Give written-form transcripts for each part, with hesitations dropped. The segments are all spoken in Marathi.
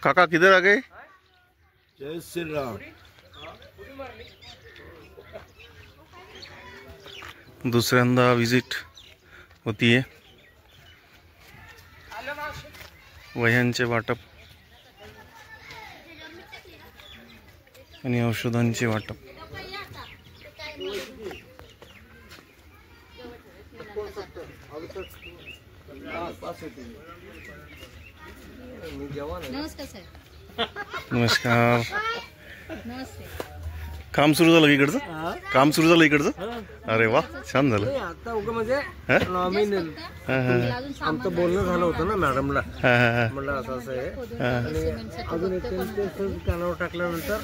काका किधर आ गए? जय श्री राम। दुसऱ्यांदा विजिट होतीये. वह्यांचे वाटप आणि औषधांचे वाटप. नमस्कार सर. नमस्कार. नमस्ते. काम सुरू झालं इकडचं? काम सुरू झालं इकडचं? अरे वा, छान झालं. आता उगा म्हणजे नॉमिनल आमचं बोलणं झालं होतं ना मॅडमला. म्हणलं असं असं आहे आणि अजून एक कानावर टाकल्यानंतर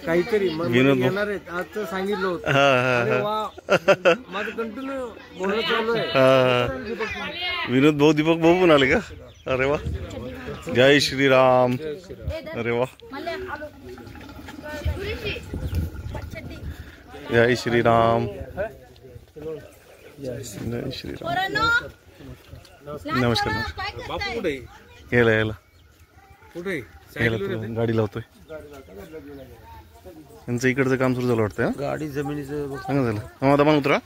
काहीतरी येणार आहेत आज सांगितलं होतं. अरे वा, माझं कंटिन्यू बोलणं चालू आहे. विनोद भाऊ, दीपक भाऊ पण आले का? अरे वा, जय श्रीराम. अरे वा, जय श्रीराम. जय श्रीराम. नमस्कार. यायला यायला कुठे गाडी लावतोय. यांचं इकडचं काम सुरू झालं वाटतं. गाडी जमिनीचं सांगा झालं. हा दमान उतरा.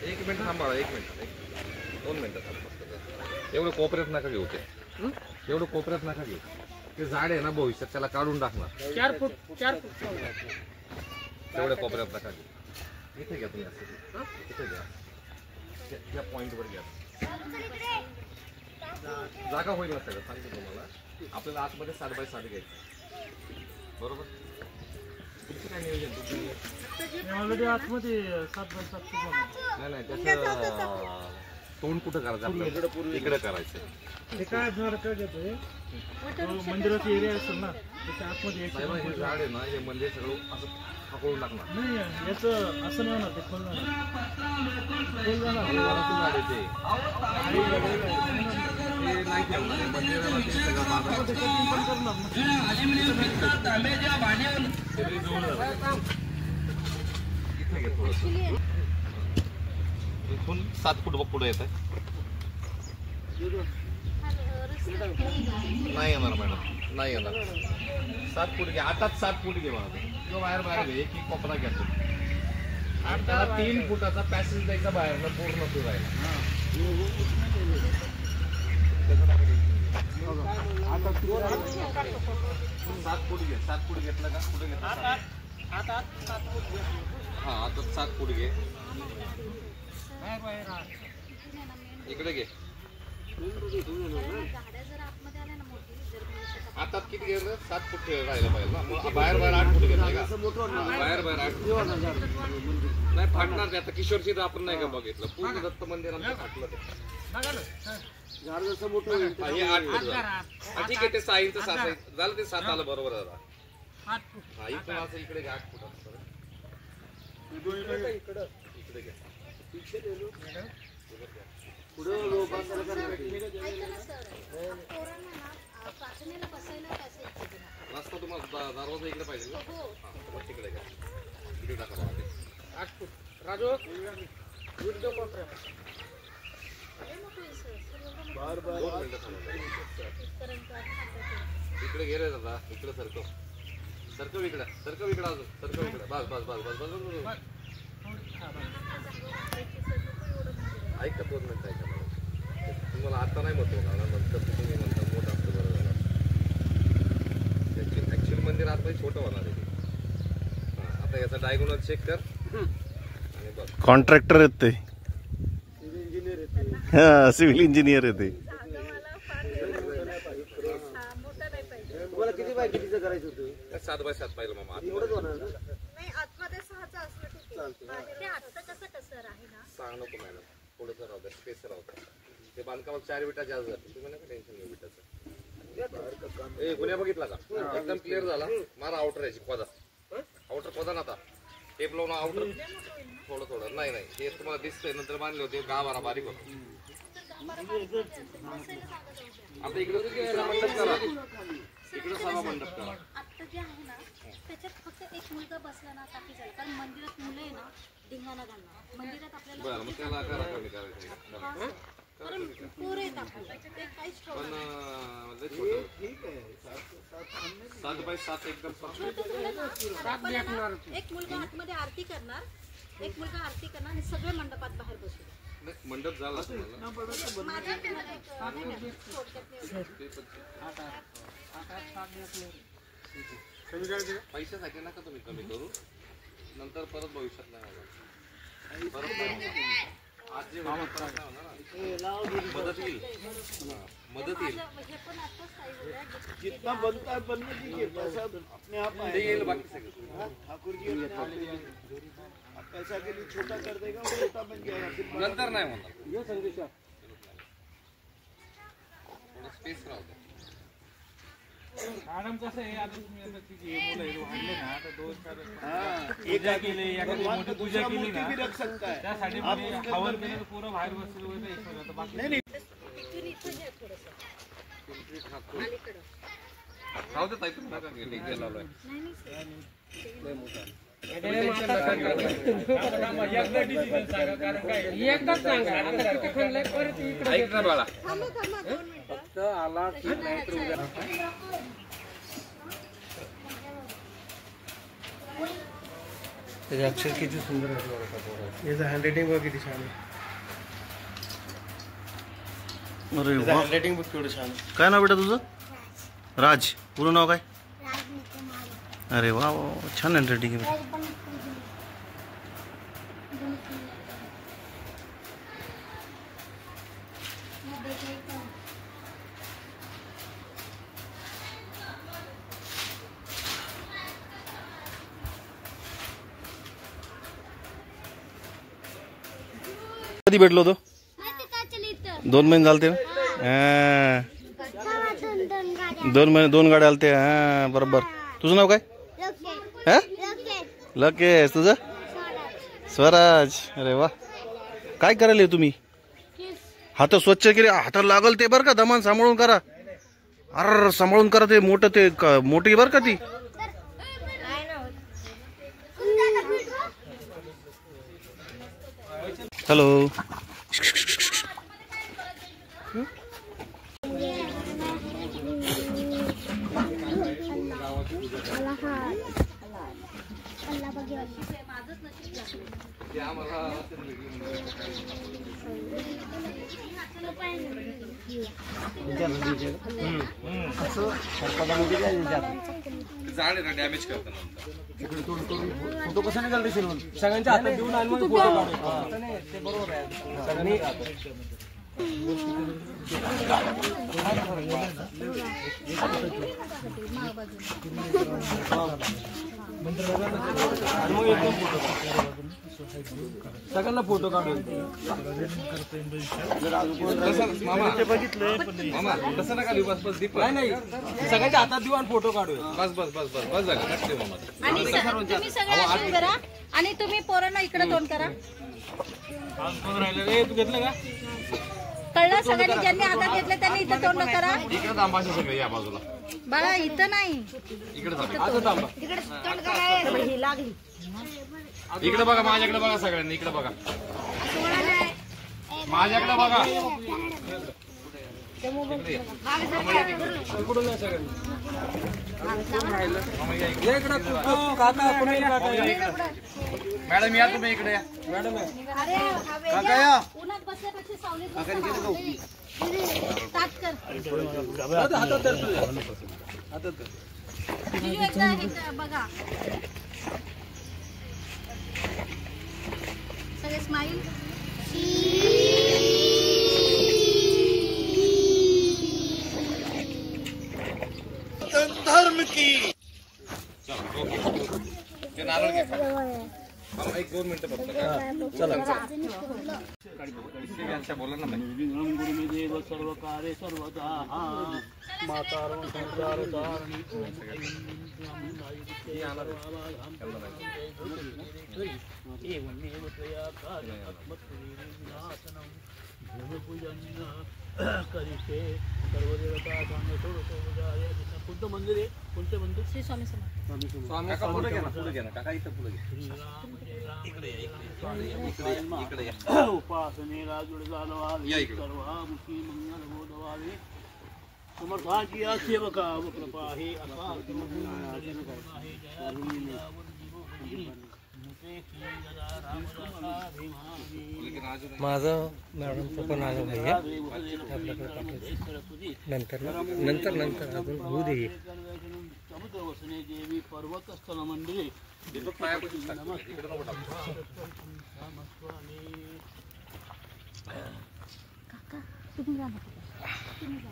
एक मिनिट थांबा. 2 मिनिटं थांबा. एवढं कोपऱ्यात नका घेऊ. ते एवढं कोपऱ्यात नका घेऊ. ते झाड आहे ना भविष्यात त्याला काढून टाकणार. 4 फूट तेवढ्या कोपऱ्यात नका घेऊ. इथे घ्या तुम्ही. असं इथे घ्या. त्या पॉईंटवर घ्या. जागा होईल ना सगळं सांगतो तुम्हाला. आपल्याला आतमध्ये 7x7 घ्यायचं. बरोबर. तुमचं काय नियोजन? ऑलरेडी आतमध्ये 7x7 नाही त्याचं तोंड कुठं करायचं? इकडे करायचं. ते काय झाड काय घेतोय मंदिराचा एरिया असेल ना त्याच्या आतमध्ये हे झाड आहे ना, हे मंदिर सगळं असं पकडून टाकणार नाही. याचं असं नाही होणार. ते खोल जाणार. झाड आहे ते नाही ठेवणार. मंदिराला ते सगळं इथून 7 फूट पुढे येत आहे. नाही येणार मॅडम, नाही येणार. 7 फूट घ्या. आताच 7 फूट घे मला. तो बाहेर घे. एक कोपरा घ्या. आता 3 फुटाचा पॅसेज द्यायचा बाहेर ना, पूर्ण फिरायला. 7 फूट घे. 7 फूट घेतलं का? कुठे घेतलं? हा, आता 7 फूट घे. इकडे घे. आता किती घेतलं? 7 फूट राहिलं पाहिजे ना. बाहेर 8 फूट घेतलं का? बाहेर 8 फूट नाही फाटणार ते. आता किशोरची आपण नाही का बघितलं. पूर्ण दत्त मंदिरात फाटलं ते. झाड जसं मोठं हे 8 फूट झालं. ठीक आहे. ते 6 इंच 7 झालं. ते 7 आलं बरोबर दादा. हा, इथून असं इकडे घ्या. 8 फूट इकडे घ्या. पुढे रस्ता तुम्हाला दरवाजा इकडे पाहिजे ना. तिकडे घ्या. इकडे टाका. 8 फूट. राजू इकडे गेले दादा. इकडे सरकव. इकडे सरकव. इकडे अजून सरकव. इकडे बस. ऐका 2 मिनिटं ऐका. तुम्हाला आता नाही मत होणार. नंतर तुम्ही म्हणता मोठं असतं बरं झालं. ऍक्च्युअली मंदिर आतमध्ये छोटं होणार आहे. आता याचा डायगोनल चेक कर आणि कॉन्ट्रॅक्टर आहेत ते, हा सिव्हिल इंजिनियर आहे ते. तुम्हाला किती बाय कितीचं करायचं होतं? 7 बाय 7 पाहिलं मामा. एवढंच होणार ना? नाही आतमध्ये 6चं असलं ठीक आहे. ते आत्ता कसं कसं आहे ना. सांग नको मॅडम, थोडंसं राहू द्या, स्पेस राहू द्या. ते बांधकामात 4 विटा जास्त जाते, तुम्ही नका टेन्शन घेऊ विटाचं. ए गुन्हा बघितला का? एकदम क्लिअर झाला. मारा आउटर याची खोदा, आउटर खोदा ना. आता टेप लावून आउटर थोडं थोडं. नाही नाही, हे तुम्हाला दिसतंय, नंतर बांधले होते 10-12 बारीक होतं. आता इकडे मंडप करा, इकडे सभा मंडप करा. आत्ता जे आहे ना त्याच्यात फक्त एक मुलगा बसला ना टाकी झाला, कारण मंदिरात मुलं आहे ना धिंगाणा घालणार. मंदिरात आपल्याला बरं, मग त्याला करा कमी करायचं. कारण पोरं येत आपल्याला ते काहीच पण प्रॉब्लेम लय छोटं. 7 बाय 7 एकदम एक मुलगा आतमध्ये आरती करणार, एक मुलगा आरती करणार आणि सगळे मंडपात बाहेर बसू. मंडप झाला तुम्हाला. माझ्या पैशासाठी नका तुम्ही कमी करू, नंतर परत भविष्यात नाही होणार. परत आज जे होणार परत नाही होणार ना. मदत येईल, मदत येईल. हे पण आत्ताच काही बोलल्या. जितना बनता है बनने दीजिए, पैसा अपने आप ते येईल बाकी सगळं. ठाकुर जी अपने आप ले लेंगे. आप पैसा के लिए छोटा कर देगा, वो छोटा बन जाएगा. फिर नंतर नाही होणार. ये संदेशा थोडं स्पेस राहू द्या. मॅडम कसं आहे, आता तुम्ही आता तिची मुलं वाढले ना तर दोन एक केले, एखादी मोठी पूजा केली ना भी रख सकता है. त्यासाठी म्हणजे हवन केलं तर पुरं बाहेर बसलेलं होतं एक सगळं. बाकी नहीं नहीं, इथून इथं घ्या थोडंसं अलीकडं. राहू दे ताई, तुम्ही नका घेऊ, इथे लावलंय. नाही नाही सर. एकदा डिसिजन सांगा, कारण काय एकदाच सांगा. ऐक ना बाळा, थांबा 2 मिनिटं. फक्त आला ठीक नाही तर उद्या त्याचे अक्षर किती सुंदर आहे. याचं हँडरायटिंग बघ किती छान आहे. अरे वा, हँडरायटिंग बघ केवढं छान आहे. काय नाव बेटा तुझं? राज. पूर्ण नाव काय? अरे वा वा, छान हँडरायटिंग आहे. कधी भेटलो होतो? 2 महिने झालते ना. 2 गाड्या आलते. हा बरोबर. तुझं नाव काय? हा लकेश. तुझं? स्वराज. अरे वा, काय करायला तुम्ही? हात स्वच्छ केले, हाताला लागल ते बरं का, दमान सांभाळून करा. अर सांभाळून करा, ते मोठं ते मोठी बरं का ती. हॅलो. झाड आहे ना, डॅमेज करताना फोटो कसा निघाल दिसेल सगळ्यांच्या हातात देऊन आणि मग फोटो काढू. ते बरोबर आहे. सगळ्यांनी सगळ्यांना फोटो काढून मामा तसं नका लिहू. बस बस दीप. नाही सगळ्यांच्या हातात देऊ आणि फोटो काढू. बस बस बस बस बस झालं. नका देऊ मामा. आणि तुम्ही सगळे असे करा आणि तुम्ही पोरांना इकडे तोंड करा. तू घेतलं का? कळलं? सगळ्यांनी ज्यांनी हातात घेतले त्यांनी इथं तोंड करा. इकडे थांबायचं सगळे या बाजूला. बाळा इथं नाही, इकडे थांबा. इकडे तोंड करा. ही लागली. इकडे बघा, माझ्याकडे बघा, सगळ्यांनी इकडे बघा, माझ्याकडे बघा. मॅडम या तुम्ही इकडे या. मॅडम अरे उन्हात बसल्यापेक्षा सावलीत तात्कर बघा. ते नारळ घे. थांब, 1-2 मिनिटं फक्त. यांच्या बोला ना बाई. गुरुदेव सर्व कार्य सर्वदा मातारं संसार तारणी एवमेव त्वया कार्यमत्पूजनं करिष्ये सर्वदेवता सोडसोजाय. कोणतं मंदिर आहे? कोणतं मंदिर? श्री स्वामी समर्थ. काका पुढे घ्या ना, पुढे घ्या ना काका, इथं पुढे घ्या. इकडे या. उपासनेला जुळ झालो सर्वामुखी मंगल बोधवावे. समर्थाची या सेवका कृपा आहे माझं मॅडमचं पण आलं भैया नंतर अजून होऊ दे. समुद्र वसने देवी पर्वत स्थल मंदिरे इकडे नको टाकू. काका तुम्ही जा ना. तुम्ही जा.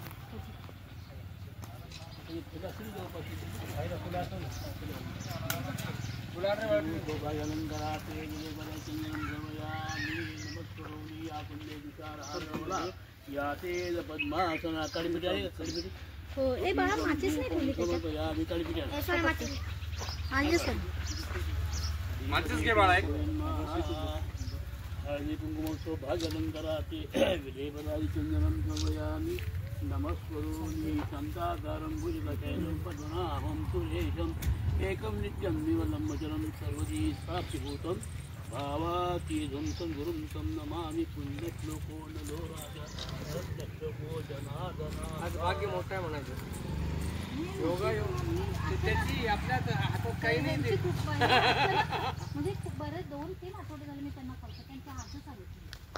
पद्मासना काळीपिठी आहे. हो ए बाळा माचीच नाही ठेवली त्याच्यात. माचीस घे बाळा. हळदी कुंकुमोत्सव भाग्यलंकराते विलेपदादि चंदनं गमयामि. नमस्करोमि शान्ताकारं भुजगशयनं पद्मनाभं सुरेशम् एकं नित्यं निवलम्बचरं सर्वदी साक्षिभूतं भावातीतं सद्गुरुं तं नमामि. पुण्यश्लोको नलो राजा रत्नश्लोको जनार्दना. आज भाग्य मोठं आहे म्हणायचं. योगा त्याची आपल्याच हातात काही नाही. त्यांची खूप म्हणजे बरेच 2-3 आठवडे झाले मी त्यांना करतो. त्यांच्या हातच आले.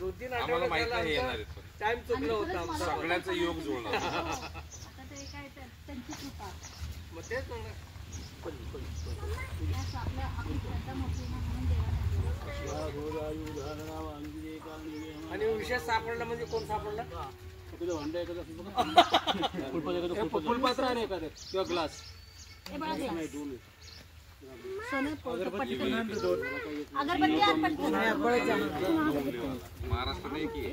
2-3 आम्हाला माहित नाही हे येणार आठवडे आहेत. टाइम चुकलं होतं. सगळ्यांचा योग जुळला. आता ते काय त्यांची कृपा. मग तेच म्हणलं. आपल्या आपली श्रद्धा मोठी ना म्हणून देवाने आणि विशेष सापडला म्हणजे कोण सापडला? फुलपात्र आहे एखादं किंवा ग्लास. अगरबत्ती आण पटकन. महाराष्ट्र नाही की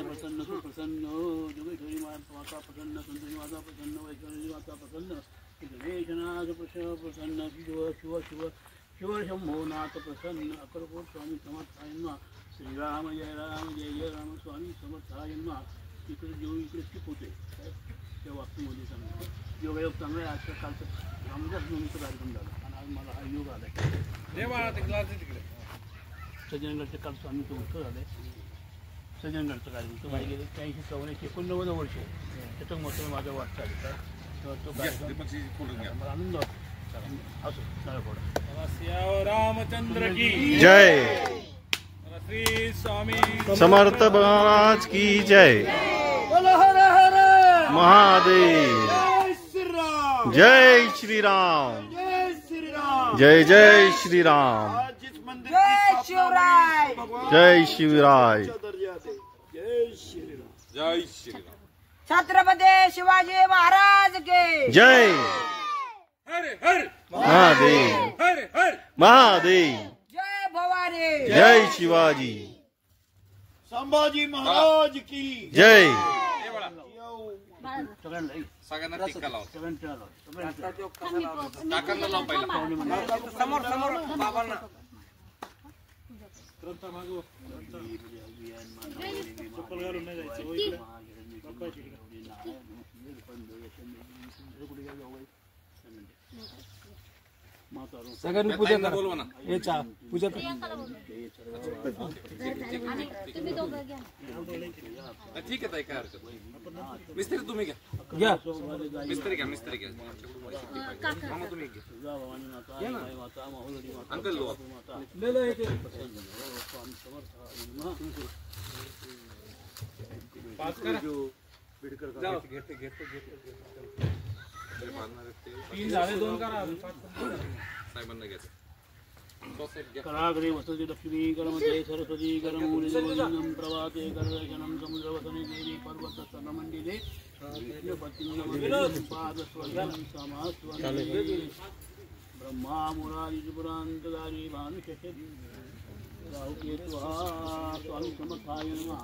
प्रसन्न सुप्रसन्न जोगेश्वरी माता प्रसन्न संतोषी माता प्रसन्न वैष्णवी माता प्रसन्न गणेशनाथ प्रसन्न शिव शिव शिव शिव शंभोनाथ प्रसन्न अकलकोट स्वामी समर्थायन्मा. श्रीराम जय राम स्वामी समर्थायन्मा. इकडे जेव्हा इकडे स्किप होते त्या वास्तूमध्ये चांगलं योगायोग चांगला आहे. आजच्या कालचं रामदास नवमीचा कार्यक्रम झाला आणि आज मला हा योग आला आहे. सज्जनगडच्या काल स्वामीचं उत्सव झालं आहे. सज्जनगडचं कार्यक्रम तो बाहेर गेले 84-89 वर्ष त्याचं मोठं माझं वाटचाल तेव्हा तो कार्यक्रम मला आनंद वाटतो. असो नारळ रामचंद्र की जय. श्री स्वामी समर्थ महाराज की जय. महादेव. जय श्री राम. जय जय श्री राम. जय शिवराय. जय श्रीराम. छत्रपती शिवाजी महाराज के जय. हर हर महादेव. हर हर महादेव. जय भवानी. जय शिवाजी. संभाजी महाराज की जय. सगळ्यांना टिक्का लाव. सगळ्यांच्या काकांना लाव पहिला. समोर समोर बाबांना. सगळ्यांनी पूजा ताईंना बोलवा ना. हे चहा पूजा तुम्ही दोघं घ्या. ठीक आहे ताई, काय हरकत नाही. मिस्त्री तुम्ही घ्या. घ्या. मिस्त्री घ्या. मिस्त्री घ्या. मामा तुम्ही घ्या. Uncle low. स्वामी समर्थाय नमः. साहेबांना घ्यायचं कराग्रे वसति लक्ष्मी करमते सरस्वती करमूलिनं प्रभाते करदर्शनं समुद्रवसने देवी पर्वतस्तनमण्डिले ब्रह्मा मुरारिपुरान्तदारी भानुशे राहुकेत्वा स्वामी समर्थाय नमः.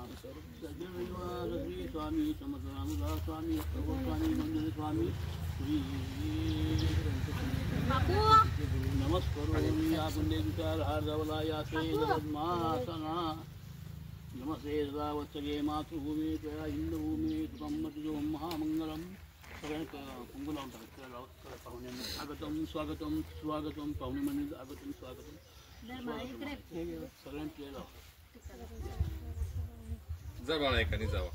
श्री स्वामी समर्थ रामदास स्वामी प्रभु स्वामी मंदिर स्वामी श्री नमस्करोमि या पुण्य विचार हार्दवलायासे जगन्मासना नमस्ते सदा वत्सले मातृभूमी त्वया हिंदभूमी सुखमतिजो महामंगलम. सगळ्यांना कुंकू लावून टाकतो. पाहुण्यांना स्वागतम स्वागतम स्वागतम. पाहुणे म्हणजे स्वागतम स्वागतम सगळ्यांचे लाव. जा बाळा एकाने जावा.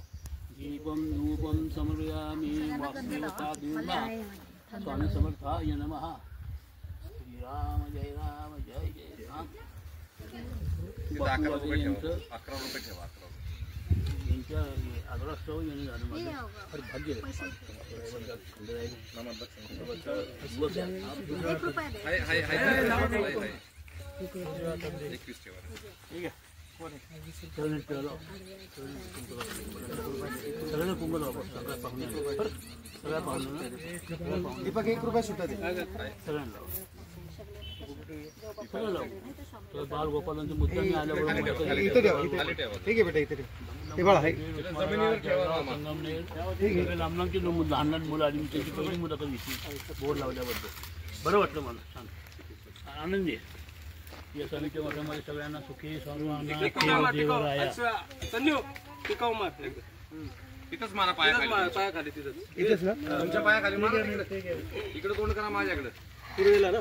दीपम धूपम समर्पयामि वासुदेवता देवता स्वामी समर्थाय नमः. राम जय जय राम. तिथं 11 रुपये ठेवा. 11 रुपये ठेवा. 11 रुपये. यांच्या आग्रहास्तव यांनी झालं माझं फार भाग्य आहे. हाय हाय हाय हाय 21 ठेवा. ठीक आहे. सगळ्यांना कुंभ लावा. सगळ्या पाहुण्यांना सगळ्या पाहुण्यांना दीपक 1 रुपया सुद्धा दे. सगळ्यांना लावा. सगळं लावू. तर बाल गोपालांच्या मुद्द्याने आल्याबरोबर इथे ठेवा. ठीक आहे बेटा इथे ठेव. हे बाळा आहे जमिनीवर ठेवा. संगमनेर लांबलांची लहान लहान मुलं आली. त्याची पहिली मुलं कधी बोर्ड लावल्याबद्दल बरं वाटलं मला. छान आनंदी आहे. या सणाच्या वर्षामध्ये सगळ्यांना सुखी सर्वांना देवराया. तिथंच मारा पायाखाली. इथेच ना. तुमच्या पायाखाली मारा. इकडे तोंड करा माझ्याकडे. पूर्वेला ना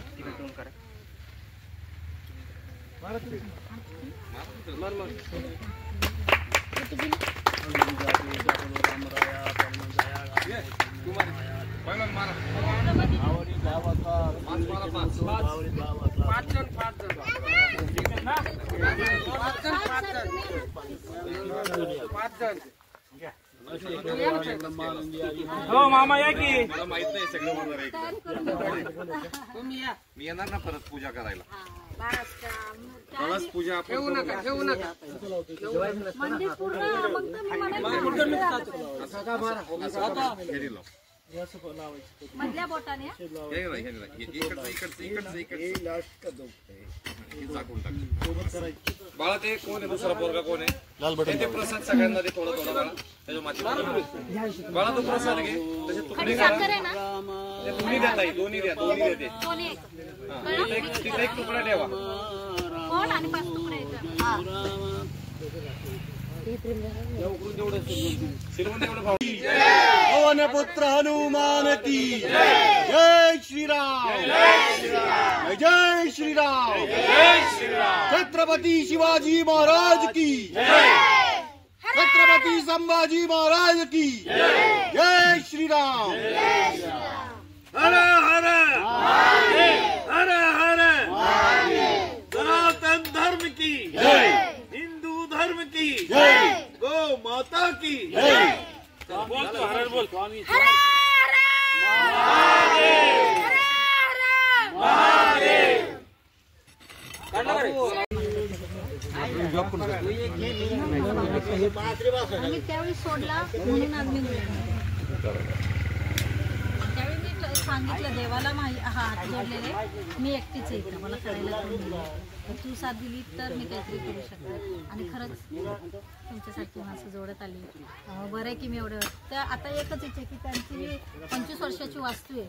हो मामा या की. मला माहित नाही सगळं होणार आहे. मी येणार ना परत पूजा करायला. कळस पूजा आपण ठेवू नका. मंदिर पूर्ण मग घरी लाव. मधल्या बोटाने बाळा ते कोण आहे? दुसरा पोरगा कोण आहे? ते प्रसाद सगळ्यांना दे थोडा थोडा. बाळा त्याच्या माती बाळा तो प्रसाद घे. त्याचे तुकडे साखर आहे ना. ते दोन्ही द्या ताई. दोन्ही द्या. दोन्ही देते. कोणी एक तिथे एक तुकडा ठेवा. कोण आणि 5 तुकडे आहेत. हा. पवन पुत्र हनुमान की जय श्रीराम. जय श्रीराम. छत्रपती शिवाजी महाराज की. छत्रपती संभाजी महाराज की. जय श्रीराम. हर हर हर हर सनातन धर्म की जय. हिंदू धर्म की जय. गौ माता की जय. बोल तो हर बोल. स्वामी आम्ही त्यावेळी सोडला म्हणून आम्ही त्यावेळी मी सांगितलं देवाला हात जोडलेले मी एकटीच आहे इथं. मला करायला कोणी दिलं. तू साथ दिली तर मी काहीतरी करू शकते. आणि खरंच तुमच्यासाठी माणसं जोडत आली. बरं आहे की मी एवढं. तर आता एकच इच्छा की त्यांची 25 वर्षाची वास्तू आहे.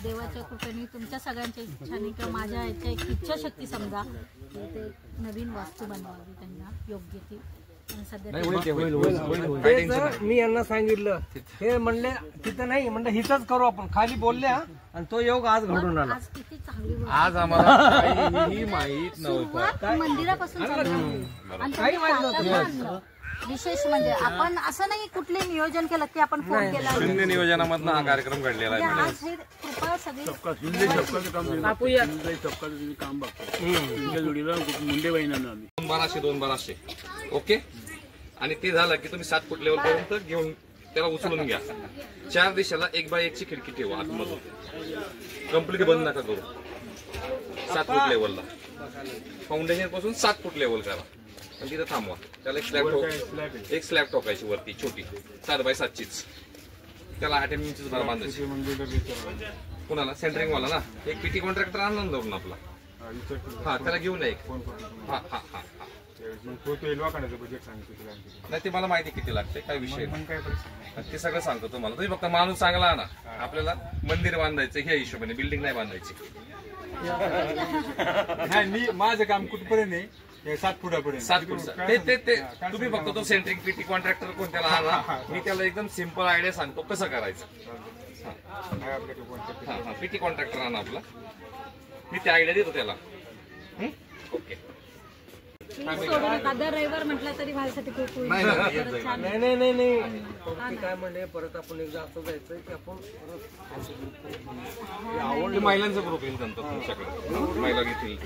देवाच्या कृपेने तुमच्या सगळ्यांच्या इच्छाने किंवा माझ्या ह्याच्या एक इच्छाशक्ती समजा ते नवीन वास्तू बनवावी त्यांना योग्य ती. मी यांना सांगितलं. हे म्हणले तिथं नाही म्हणलं हिथंच करू आपण. खाली बोलल्या आणि तो योग आज घडून आला. आज किती चांगली गोष्ट. आज आम्हाला काहीही माहित नव्हतं. सुरुवात मंदिरापासून चालू झाली. आणि तुम्ही काका आणलं. विशेष म्हणजे आपण असं नाही कुठले नियोजन केलं की आपण फोन केला शून्य नियोजनामधनं हा कार्यक्रम घडलेला आहे मॅडम. आज हे कृपा सगळी चपकाचं काम बघतो तुमच्या जोडीला मुंडे बहिणांना आम्ही 1200 ओके. आणि ते झालं की तुम्ही 7 फूट लेवल पर्यंत घेऊन त्याला उचलून घ्या. 4 दिशेला 1x1 ची खिडकी ठेवा आतमधून, कम्प्लीट बंद नका करू. 7 फूट लेवलला फाउंडेशन पासून 7 फूट लेवल करा आणि तिथं थांबवा. त्याला एक स्लॅब ठोकायची वरती छोटी 7x7 चीच. त्याला 8 इंचीच भर बांधायची. कुणाला सेंटरिंग वाला ना एक पीटी कॉन्ट्रॅक्टर आणला ना धरून आपला, हा त्याला घेऊन या एक. हा हा हा हा नाही ते मला माहिती किती लागते, काय विषय नाही. ते सगळं सांगतो तुम्हाला. तुम्ही फक्त माणूस चांगला ना. आपल्याला मंदिर बांधायचं ह्या हिशोबाने, बिल्डिंग नाही बांधायची. मी माझं काम कुठपर्यंत आहे 7 फुटापर्यंत. 7 फूट ते तुम्ही फक्त तो सेंट्रिंग पीटी कॉन्ट्रॅक्टर कोणत्याला आणा. मी त्याला एकदम सिंपल आयडिया सांगतो कसं करायचं. हा हा पीटी कॉन्ट्रॅक्टर आणा आपला, मी ते आयडिया देतो त्याला. ओके. सोडून एखादा रविवार म्हटलं तरी माझ्यासाठी खूप होईल. छान. नाही ते काय म्हणले परत आपण एकदा असं जायचं की आपण आवडली महिलांचा ग्रुप येईल नंतर तुमच्याकडे. महिला येतील.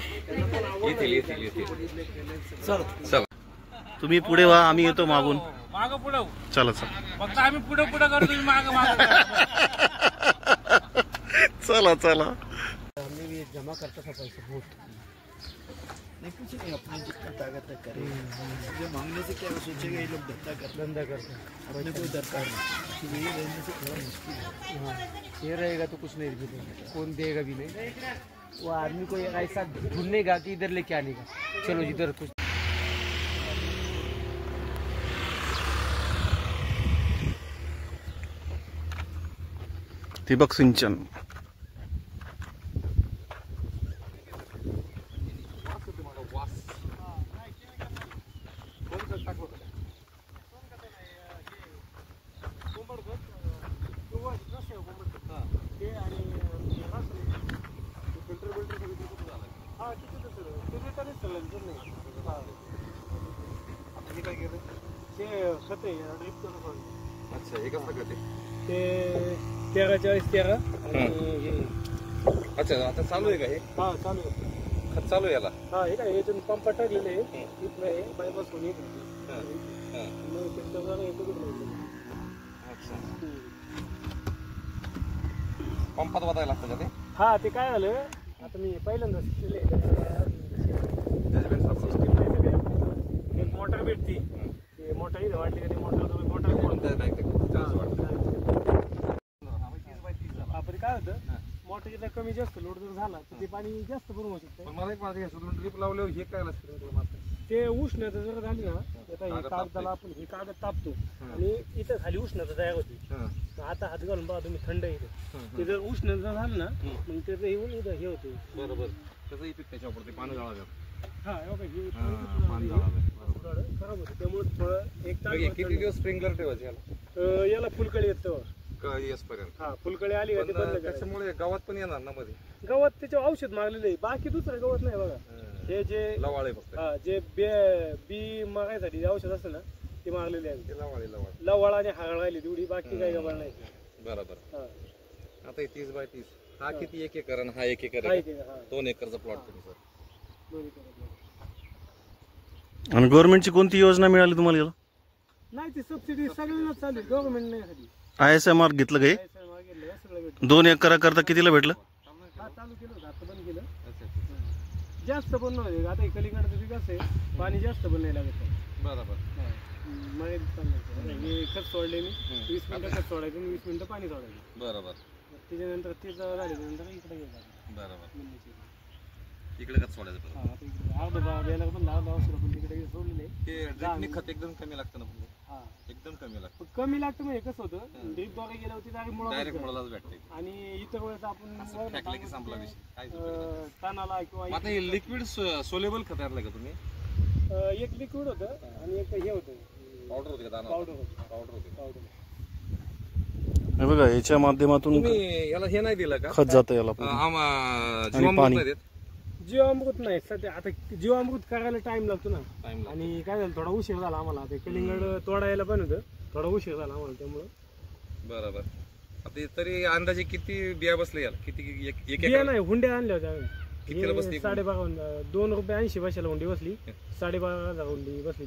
चला तुम्ही पुढे व्हा, आम्ही येतो मागून. मागं पुढं चला फक्त आम्ही पुढे करतो, तुम्ही मागं मागं. चला. हमें जमा करता था पैसा बहुत नहीं कुछ नहीं, अपने जितना ताकत है करें. जो मांगने से क्या सोचेगा ये लोग धंधा करते हैं, अपने कोई दरकार नहीं. ये रहने से थोड़ा मुश्किल है. हाँ ये रहेगा तो कुछ नहीं देगा, कौन देगा भी नहीं. वो आदमी को ऐसा ढूंढनेगा कि इधर लेके आने का, चलो इधर कुछ. ठिबक सिंचन. अच्छा हे कसं करते. ते 13 अच्छा आता चालू आहे का हे. हा चालू आहे. खत चालू आहे याला. हा हे काय याच्यातून पंप टाकलेले आहे इथलं हे बायपास होऊन येत मग त्याच्यावर येतो कुठं. अच्छा पंपात वाटायला लागतं का ते. हा ते काय झालं आता मी पहिल्यांदा एक मोटर भेटती, ते मोटर इथं वाटली का ते मोटर तुम्ही आपण काय होतं मोटरचा कमी जास्त लोड जर झाला तर ते पाणी जास्त भरून होऊ शकतं. मला एक माझं सोडून ड्रिप लावल्यावर हे काय लागतं ते उष्णता जर झाली ना आता हे कागदाला आपण हे कागद तापतो आणि इथं खाली उष्णता तयार होती. आता हात घालून बघा तुम्ही थंड इथे ते जर उष्णता झालं ना मग त्याचं येऊन इथं हे होते. बरोबर त्याचं इफेक्ट त्याच्यावर पडते. पाणी जाळाव्या. हा पाणी खराब होतं त्यामुळे थोडं एक तास. किती दिवस स्प्रिंकलर ठेवायचे याला. याला फुलकळी येतं पर्यंत. हा फुलकळी आली का ते बंद करायचं. त्याच्यामुळे गावात पण येणार ना मध्ये. गवत त्याच्यावर औषध मारलेलं आहे, बाकी दुसरं गवत नाही बघा. हे जे लवाळे फक्त जे बी मागायसाठी औषध असतं ना ते मारलेले आहे. लवाळे लवळ आणि हाळ राहिली तेवढी, बाकी काही गवळ नाही. बरोबर. हा आता 30x30 हा किती 1 एकर आणि हा 1 एकर आहे आहे. ते, हा. 2 एकरचा प्लॉट तुम्ही सर. दोन्ही करत. आणि गव्हर्नमेंटची कोणती योजना मिळाली तुम्हाला याला. नाही ती सबसिडी सगळ्यांना चालू आहे, गव्हर्नमेंट नाही कधी. ISMR घेतलं काही. सगळं भेटलं. 2 एकराकरता कितीला भेटलं. हा चालू केलं होतं, आता बंद केलं. जास्त पण नव्हते आता कलिंगडचं पीक असं आहे पाणी जास्त पण नाही लागत. बरोबर. हे खत सोडले मी 20 मिनिटं खत सोडायचं आणि 20 मिनिटं पाणी सोडायचं. बरोबर. त्याच्यानंतर ते झाल्यानंतर इकडे गेलं. बरोबर इकडे खत सोडायचं. हा आता इकडे अर्धा द्यायला पण 10 वर्ष पण तिकडे सोडलेले. ते ड्रिपनी खत एकदम कमी लागतं ना. हा एकदम कमी लागतं. कमी लागतं म्हणजे कसं होतं ड्रीप द्वारे गेलं होती डायरेक्ट मुळालाच भेटते. आणि इतर वेळेस आपण टाकलं की संपला विषय. काय तानाला किंवा आता हे लिक्विड सोलेबल खत आणलं का तुम्ही. एक लिक्विड होतं आणि एक हे होतं पावडर होते का. पावडर होतं. पावडर होते. हे बघा याच्या माध्यमातून तुम्ही याला हे नाही दिलं का खत जातं याला. जीवामृत नाही देत. जीवामृत नाही सध्या, आता जीवामृत करायला टाइम लागतो ना, आणि काय झालं थोडा उशीर झाला आम्हाला, ते कलिंगड तोडायला पण होतं, थोडा उशीर झाला आम्हाला त्यामुळं. बरोबर. आता तरी अंदाजे किती बिया बसले याला? किती एक बिया नाही, हुंड्या आणल्या होत्या आम्ही. कितीला बसली? 12.5 ₹2.80 पैशाला हुंडी बसली. 12.5 हुंडी बसली.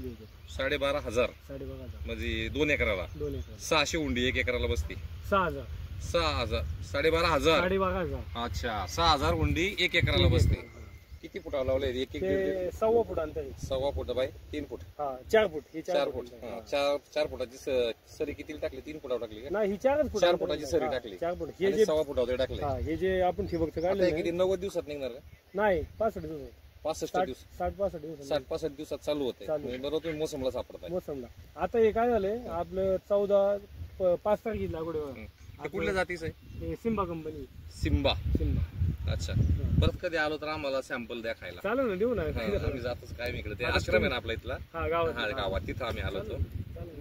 12,500 12.5 म्हणजे 2 एकराला 2 एकर 600 हुंडी 1 एकराला बसते. 6,000 12,500. 12.5 अच्छा, 6,000 हुंडी 1 एकराला बसते. किती फुटाला लावले? एक ते 1.25 फूट अंतर आहे. 1.25 फूट बाय 3 फूट. हा 4 फूट. ही 4 फूट. 4 फुटाची सरी किती टाकली? 3 फुटावर टाकली का? नाही, ही 4 फूट. 4 फुटाची सरी टाकली. 4 फूट. हे जे 1.25 फुटावर टाकले. हा, हे जे आपण ठिबकचं आता काढलं किती 90 दिवसात निघणार का? नाही, 65 दिवस. 65 दिवस. 60-65 दिवस 60-65 दिवसात चालू होते. बरोबर, तुम्ही मोसमला सापडताय. मोसमला. आता हे काय झालंय आपलं 5 तारखेला लागवड. ते कुठल्या जातीचं आहे? हे सिम्बा कंपनी. सिम्बा. सिम्बा. अच्छा, परत कधी आलो तर आम्हाला सॅम्पल द्या खायला. चालेल ना, देऊ ना. आम्ही जातोच काय इकडे, ते आश्रम आहे ना आपला इथला. हा, गावात. तिथं आम्ही आलो होतो. चालेल.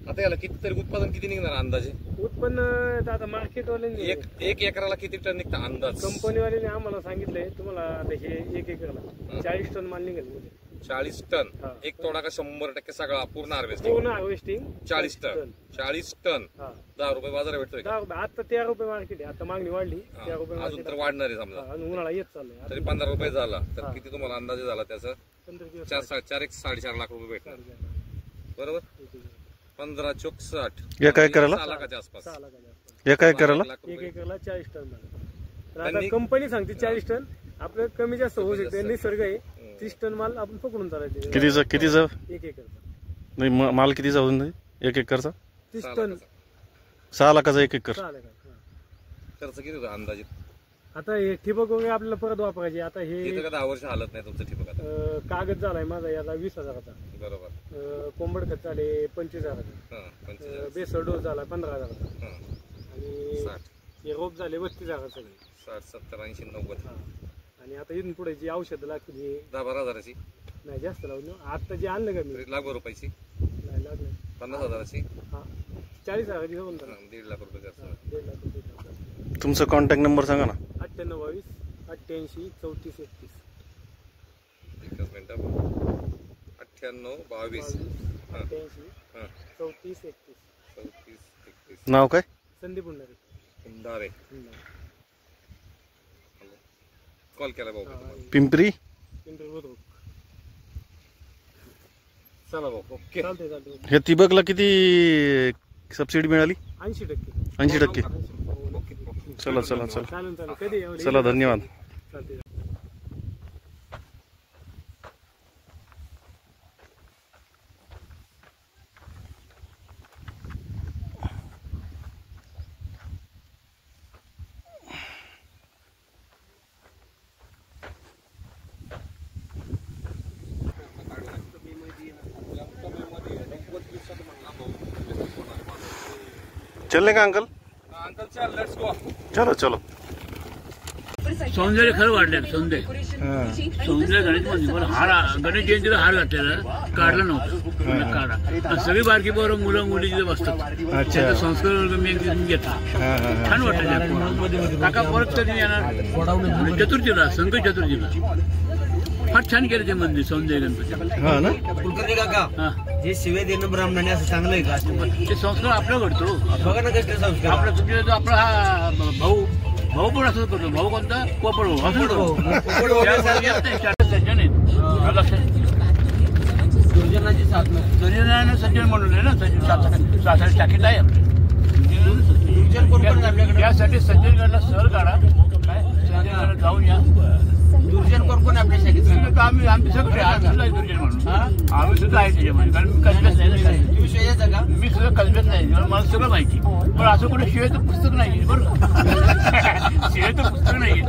आता याला किती तरी उत्पादन किती निघणार अंदाजे? उत्पन्न आता मार्केटवाल्यांनी एक एकराला किती टन निघतं अंदाज? कंपनीवाल्याने आम्हाला सांगितलंय तुम्हाला आता हे 1 एकरला 40 टन माल निघेल. 40 टन. हा. एक तोडा का 100% सगळा पूर्ण हार्वेस्टिंग? पूर्ण हार्वेस्टिंग 40 टन. 40 टन. हा. 10 रुपये बाजार भेटतोय का? 10 रुपये. आता 13 रुपये मार्केट आहे. आता मागणी वाढली. 13 रुपये अजून तर वाढणार आहे समजा. उन्हाळा येत चाललाय. तरी 15 रुपये झाला तर किती तुम्हाला अंदाजे झाला त्याचा? 15 दिवस 4-4.5 लाख रुपये भेटणार. बरोबर. 15 चोक 60. एका एकराला? 6 लाखाच्या आसपास. 6 लाखाच्या. एका एकराला? लाख 1 रुपये. एकरला 40 टन माल. आता कंपनी सांगते 40 टन. आपलं कमी जास्त होऊ शकते, निसर्ग आहे. 30 टन माल आपण पकडून चालायचे. कितीचा 1 एकरचा नाही माल कितीचा होऊन जाईल 1 एकरचा? 30 टन. 6 लाखाचा 1 एकर. 6 लाख. खर्च किती होता अंदाजे? आता हे ठिबक वगैरे आपल्याला परत वापरायचे. आता हे इथं का 10 वर्ष हालत नाही तुमचं ठिबक आता? कागद झालाय माझा याला 20,000चा. बरोबर. कोंबड खत झाले 25,000चा. हा, 25,000. बेसळ डोस झाला 15,000चा. हा. आणि 60. हे रोप झाले 32,000 सगळे. 60, 70, 80, 90. आणि आता इथून पुढे जी औषधं लागतील हे 10-12 हजाराची? नाही जास्त लावून. आता जे आणलं का मी 1 लाख रुपयाची? नाही लागलं. 50 हजाराची? हा 40,000 जाऊन 1.5 लाख रुपये खर्च. 1.5 लाख रुपये. तुमचा कॉन्टॅक्ट नंबर सांगा ना. 98 88 34 31. एकच मिनिट. 98 22 88 हा 34 31. 34 31. नाव काय? संदीप उंडारे. कुंडारे. कॉल केला भाऊ पिंपरी. चला भाऊ. ओके. चालते. हे ठिबकला किती सबसिडी मिळाली? 80%. 80%. चला चला चला चालेल. कधी चला, धन्यवाद. चालते. चलने का अंकल? अंकल चल, लेट्स गो. चलो चलो. सौंदर्य खरं वाढलं. सौंदर्य गणेश मंदिर मला हार गणेश जयंतीला हार घातलेला काढला नव्हता. काढा सगळी बारकी बरोबर मुलं मुली तिथे बसतात. त्याचा संस्कार वर्ग मी एक घेतला. छान वाटलं. काका परत कधी येणार? चतुर्थीला, संकट चतुर्थीला. फार छान केलं ते मंदिर सौंदर्य गणपती. हा ना. कुलकर्णी काका, जे शिवे देणं ब्राह्मणाने असं चांगलं आहे का? ते संस्कार आपला घडतो. बघा ना कसले संस्कार. आपला तुमच्या आपला हा भाऊ पण असंच करतो. भाऊ कोणता? पोपड भाऊ. असं सज्जन आहेत. दुर्जनानं सज्जन म्हणून ना, सासरे टाकीत आहे. त्यासाठी सज्जनगडला सहल काढा. काय सज्जनगडला जाऊन या. दुर्जन कोण आपल्या शाखेत? आम्ही सगळे दुर्जन म्हणून आम्ही सुद्धा आहे त्याच्यामध्ये. कारण मी कल्पेच नाही. तुम्ही शिवायचं का? मी सुद्धा कल्पेच नाही. मला सगळं माहिती. पण असं कुठे शिवायचं पुस्तक नाही बरं. शिवायचं पुस्तक नाही.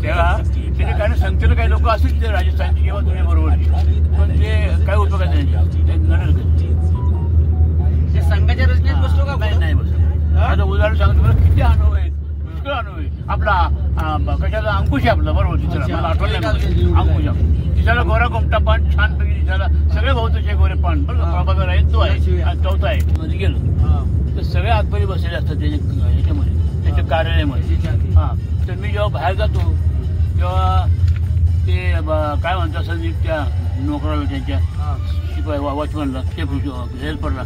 तेव्हा त्याच्या कारण संख्येनं काही लोक असतील ते राजस्थानची किंवा तुझ्या बरोबरची, पण ते काय उपयोगात नाही. ते संघाच्या रचनेत बसतो का? नाही बसतो. आता उदाहरण सांगतो मला किती अनुभव आहेत. पुष्कळ अनुभव आहे. आपला कशाला अंकुश आहे आपला बरोबर. तिथला मला आठवलं नाही. अंकुश तिच्याला गोरा कोमटा पान छानपैकी तिच्याला सगळे भाऊचे गोरे पान बरं. प्रभाकर आहे तो आहे आणि चौथा आहे मध्ये गेलो तर सगळे आतमध्ये बसलेले असतात त्याच्यामध्ये. आमच्या कार्यालयामध्ये. हां, तर मी जेव्हा बाहेर जातो तेव्हा ते काय म्हणतात सर त्या नोकराला त्यांच्या शिपाई वॉचमॅनला ते हेल्परला